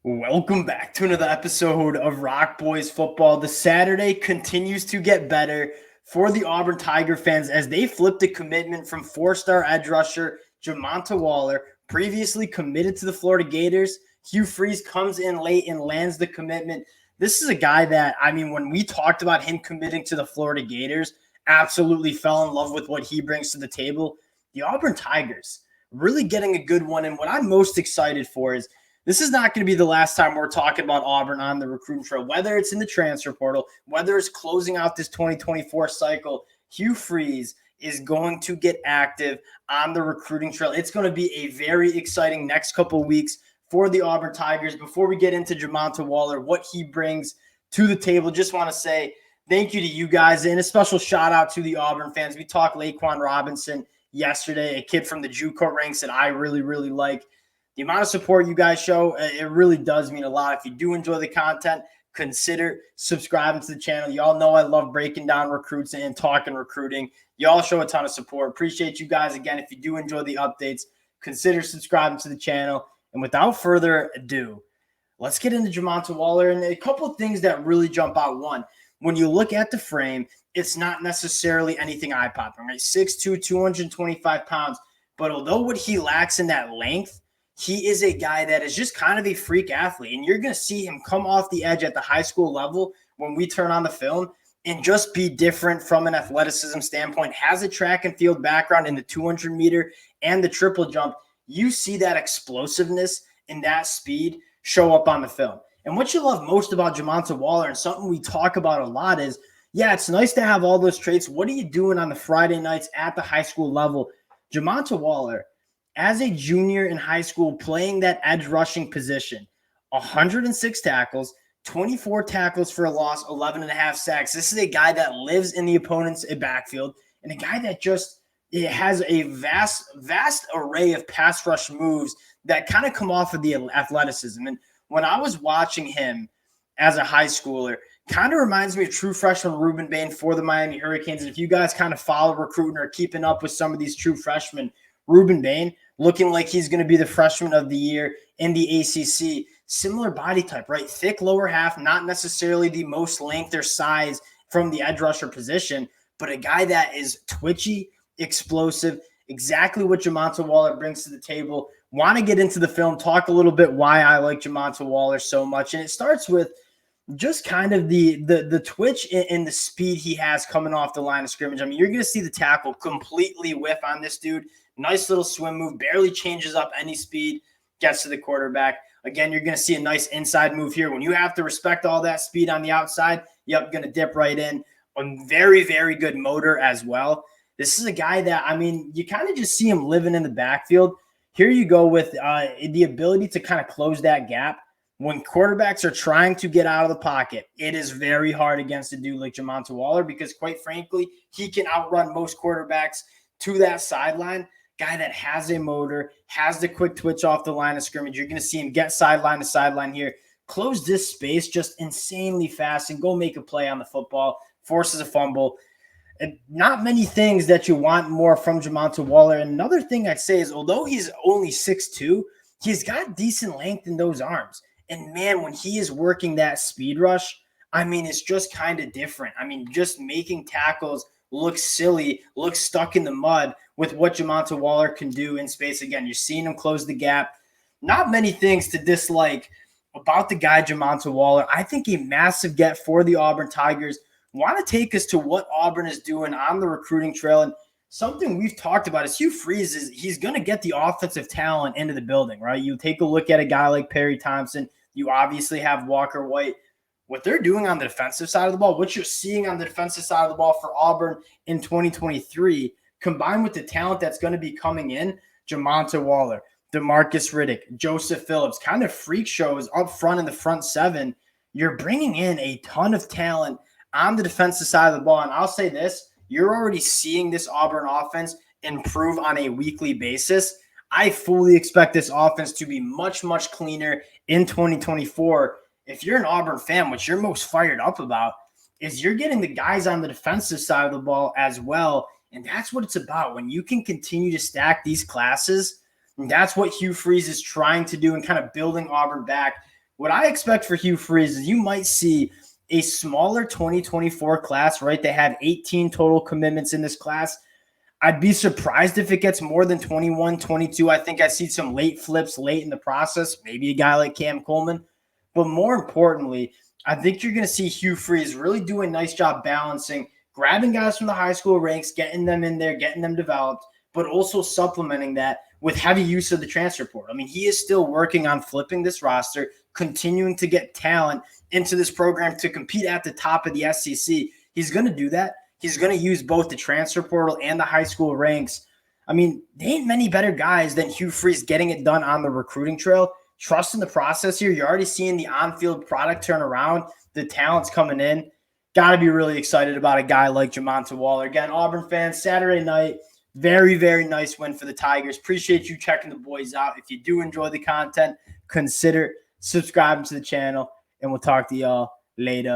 Welcome back to another episode of Rock Boys Football. The Saturday continues to get better for the Auburn Tiger fans as they flip the commitment from four-star edge rusher Jamonta Waller, previously committed to the Florida Gators. Hugh Freeze comes in late and lands the commitment. This is a guy that, when we talked about him committing to the Florida Gators, absolutely fell in love with what he brings to the table. The Auburn Tigers really getting a good one. And what I'm most excited for is this is not going to be the last time we're talking about Auburn on the recruiting trail, whether it's in the transfer portal, whether it's closing out this 2024 cycle. Hugh Freeze is going to get active on the recruiting trail. It's going to be a very exciting next couple of weeks for the Auburn Tigers. Before we get into Jamonta Waller, what he brings to the table, just want to say thank you to you guys and a special shout out to the Auburn fans. We talked Laquan Robinson yesterday, a kid from the JUCO ranks that I really, really like. The amount of support you guys show, it really does mean a lot. If you do enjoy the content, consider subscribing to the channel. Y'all know I love breaking down recruits and talking recruiting. Y'all show a ton of support. Appreciate you guys. Again, if you do enjoy the updates, consider subscribing to the channel. And without further ado, let's get into Jamonta Waller. And a couple of things that really jump out. One, when you look at the frame, it's not necessarily anything eye-popping, right? 6'2", 225 pounds. But although what he lacks in that length, he is a guy that is just kind of a freak athlete, and you're going to see him come off the edge at the high school level when we turn on the film and just be different from an athleticism standpoint. Has a track and field background in the 200-meter and the triple jump. You see that explosiveness and that speed show up on the film. And what you love most about Jamonta Waller, and something we talk about a lot, is, yeah, it's nice to have all those traits. What are you doing on the Friday nights at the high school level? Jamonta Waller, as a junior in high school, playing that edge rushing position, 106 tackles, 24 tackles for a loss, 11 and a half sacks. This is a guy that lives in the opponent's backfield and a guy that just has a vast array of pass rush moves that kind of come off of the athleticism. And when I was watching him as a high schooler, kind of reminds me of true freshman Ruben Bain for the Miami Hurricanes. And if you guys kind of follow recruiting or keeping up with some of these true freshmen, Ruben Bain looking like he's going to be the freshman of the year in the ACC. Similar body type, right? Thick lower half, not necessarily the most length or size from the edge rusher position, but a guy that is twitchy, explosive, exactly what Jamonta Waller brings to the table. Want to get into the film, talk a little bit why I like Jamonta Waller so much. And it starts with just kind of the twitch and the speed he has coming off the line of scrimmage. I mean, you're going to see the tackle completely whiff on this dude. Nice little swim move, barely changes up any speed, gets to the quarterback. Again, you're going to see a nice inside move here. When you have to respect all that speed on the outside, yep, going to dip right in. A very, very good motor as well. This is a guy that, you kind of just see him living in the backfield. Here you go with the ability to kind of close that gap. When quarterbacks are trying to get out of the pocket, it is very hard against a dude like Jamonta Waller because, quite frankly, he can outrun most quarterbacks to that sideline. Guy that has a motor, has the quick twitch off the line of scrimmage. You're going to see him get sideline to sideline here, close this space just insanely fast and go make a play on the football, forces a fumble. And not many things that you want more from Jamonta Waller. And another thing I'd say is, although he's only 6'2", he's got decent length in those arms. And, man, when he is working that speed rush, it's just kind of different. Just making tackles look silly, look stuck in the mud with what Jamonta Waller can do in space. Again, you're seeing him close the gap. Not many things to dislike about the guy Jamonta Waller. I think a massive get for the Auburn Tigers. Want to take us to what Auburn is doing on the recruiting trail. And something we've talked about is Hugh Freeze he's going to get the offensive talent into the building, right? You take a look at a guy like Perry Thompson. You obviously have Walker White. What they're doing on the defensive side of the ball, what you're seeing on the defensive side of the ball for Auburn in 2023, combined with the talent that's going to be coming in, Jamonta Waller, DeMarcus Riddick, Joseph Phillips, kind of freak shows up front in the front seven. You're bringing in a ton of talent on the defensive side of the ball. And I'll say this, you're already seeing this Auburn offense improve on a weekly basis. I fully expect this offense to be much, much cleaner in 2024. If you're an Auburn fan, what you're most fired up about is you're getting the guys on the defensive side of the ball as well. And that's what it's about. When you can continue to stack these classes, and that's what Hugh Freeze is trying to do and kind of building Auburn back What I expect for Hugh Freeze is you might see a smaller 2024 class, right? They have 18 total commitments in this class. I'd be surprised if it gets more than 21, 22. I think I see some late flips late in the process, maybe a guy like Cam Coleman. But more importantly, I think you're going to see Hugh Freeze really do a nice job balancing, grabbing guys from the high school ranks, getting them in there, getting them developed, but also supplementing that with heavy use of the transfer portal. I mean, he is still working on flipping this roster, continuing to get talent into this program to compete at the top of the SEC. He's going to do that. He's going to use both the transfer portal and the high school ranks. I mean, there ain't many better guys than Hugh Freeze getting it done on the recruiting trail. Trust in the process here. You're already seeing the on-field product turn around. The talent's coming in. Got to be really excited about a guy like Jamonta Waller. Again, Auburn fans, Saturday night, very, very nice win for the Tigers. Appreciate you checking the boys out. If you do enjoy the content, consider subscribing to the channel, and we'll talk to y'all later.